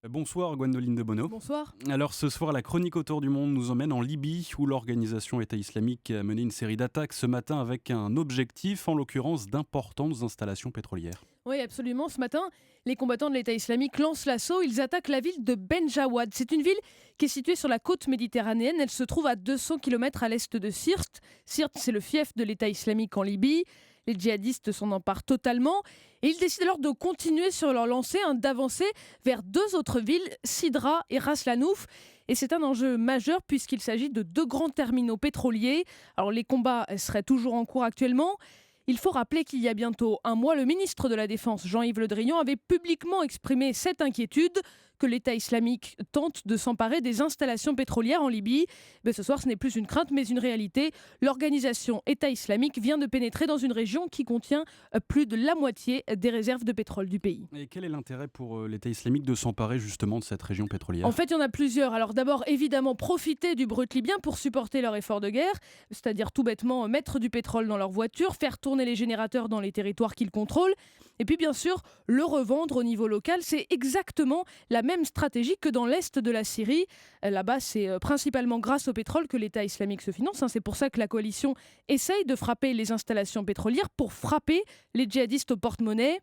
Bonsoir Gwendoline de Bono. Bonsoir. Alors ce soir, la chronique autour du monde nous emmène en Libye où l'organisation État islamique a mené une série d'attaques ce matin avec un objectif, en l'occurrence d'importantes installations pétrolières. Oui, absolument. Ce matin, les combattants de l'État islamique lancent l'assaut. Ils attaquent la ville de Benjawad. C'est une ville qui est située sur la côte méditerranéenne. Elle se trouve à 200 km à l'est de Sirte. Sirte, c'est le fief de l'État islamique en Libye. Les djihadistes s'en emparent totalement et ils décident alors de continuer sur leur lancée, d'avancer vers deux autres villes, Sidra et Ras Lanouf. Et c'est un enjeu majeur puisqu'il s'agit de deux grands terminaux pétroliers. Alors les combats seraient toujours en cours actuellement. Il faut rappeler qu'il y a bientôt un mois, le ministre de la Défense, Jean-Yves Le Drian, avait publiquement exprimé cette inquiétude que l'État islamique tente de s'emparer des installations pétrolières en Libye. Mais ce soir, ce n'est plus une crainte, mais une réalité. L'organisation État islamique vient de pénétrer dans une région qui contient plus de la moitié des réserves de pétrole du pays. Et quel est l'intérêt pour l'État islamique de s'emparer justement de cette région pétrolière? En fait, il y en a plusieurs. Alors d'abord, évidemment, profiter du brut libyen pour supporter leur effort de guerre, c'est-à-dire tout bêtement mettre du pétrole dans leurs voitures, faire tourner les générateurs dans les territoires qu'ils contrôlent, et puis bien sûr, le revendre au niveau local. C'est exactement la même stratégie que dans l'est de la Syrie. Là-bas, c'est principalement grâce au pétrole que l'État islamique se finance. C'est pour ça que la coalition essaye de frapper les installations pétrolières pour frapper les djihadistes au porte-monnaie.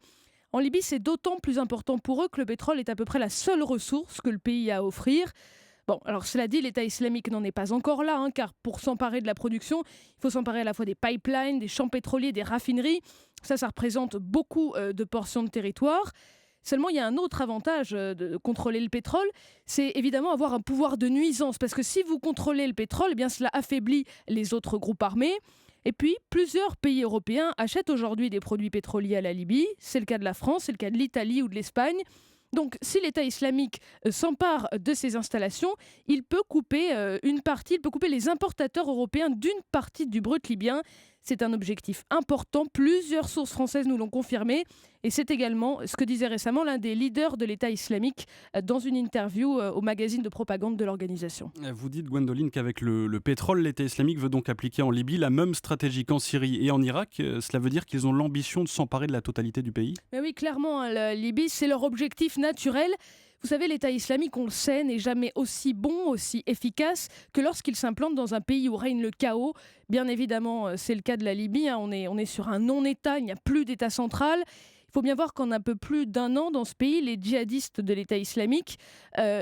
En Libye, c'est d'autant plus important pour eux que le pétrole est à peu près la seule ressource que le pays a à offrir. Bon, alors cela dit, l'État islamique n'en est pas encore là, car pour s'emparer de la production, il faut s'emparer à la fois des pipelines, des champs pétroliers, des raffineries. Ça représente beaucoup de portions de territoire. Seulement, il y a un autre avantage de contrôler le pétrole, c'est évidemment avoir un pouvoir de nuisance. Parce que si vous contrôlez le pétrole, eh bien, cela affaiblit les autres groupes armés. Et puis, plusieurs pays européens achètent aujourd'hui des produits pétroliers à la Libye. C'est le cas de la France, c'est le cas de l'Italie ou de l'Espagne. Donc, si l'État islamique s'empare de ces installations, il peut couper il peut couper les importateurs européens d'une partie du brut libyen. C'est un objectif important. Plusieurs sources françaises nous l'ont confirmé. Et c'est également ce que disait récemment l'un des leaders de l'État islamique dans une interview au magazine de propagande de l'organisation. Vous dites, Gwendoline, qu'avec le pétrole, l'État islamique veut donc appliquer en Libye la même stratégie qu'en Syrie et en Irak. Cela veut dire qu'ils ont l'ambition de s'emparer de la totalité du pays? Mais oui, clairement, la Libye, c'est leur objectif naturel. Vous savez, l'État islamique, on le sait, n'est jamais aussi bon, aussi efficace que lorsqu'il s'implante dans un pays où règne le chaos. Bien évidemment, c'est le cas de la Libye. On est sur un non-État, il n'y a plus d'État central. Il faut bien voir qu'en un peu plus d'un an, dans ce pays, les djihadistes de l'État islamique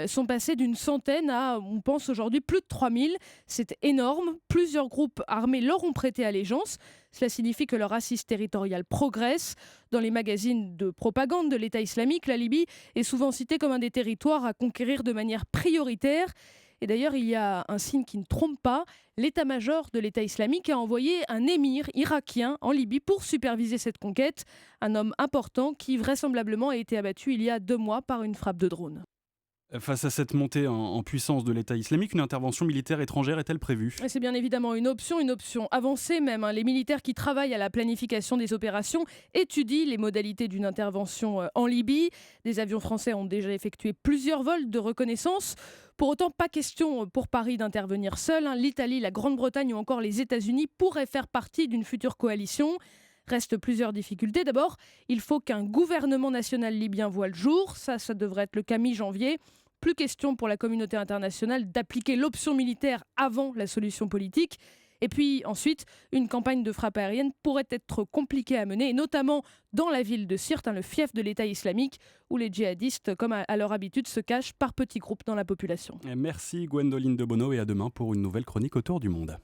sont passés d'une centaine à, on pense aujourd'hui, plus de 3000. C'est énorme. Plusieurs groupes armés leur ont prêté allégeance. Cela signifie que leur assise territoriale progresse. Dans les magazines de propagande de l'État islamique, la Libye est souvent citée comme un des territoires à conquérir de manière prioritaire. Et d'ailleurs, il y a un signe qui ne trompe pas. L'état-major de l'État islamique a envoyé un émir irakien en Libye pour superviser cette conquête. Un homme important qui vraisemblablement a été abattu il y a 2 mois par une frappe de drone. Face à cette montée en puissance de l'État islamique, une intervention militaire étrangère est-elle prévue? Et c'est bien évidemment une option avancée même. Les militaires qui travaillent à la planification des opérations étudient les modalités d'une intervention en Libye. Des avions français ont déjà effectué plusieurs vols de reconnaissance. Pour autant, pas question pour Paris d'intervenir seul. L'Italie, la Grande-Bretagne ou encore les États-Unis pourraient faire partie d'une future coalition. Restent plusieurs difficultés. D'abord, il faut qu'un gouvernement national libyen voie le jour. Ça devrait être le cas mi-janvier. Plus question pour la communauté internationale d'appliquer l'option militaire avant la solution politique. Et puis ensuite, une campagne de frappe aérienne pourrait être compliquée à mener, et notamment dans la ville de Sirte, le fief de l'État islamique, où les djihadistes, comme à leur habitude, se cachent par petits groupes dans la population. Merci Gwendoline de Bono et à demain pour une nouvelle chronique autour du monde.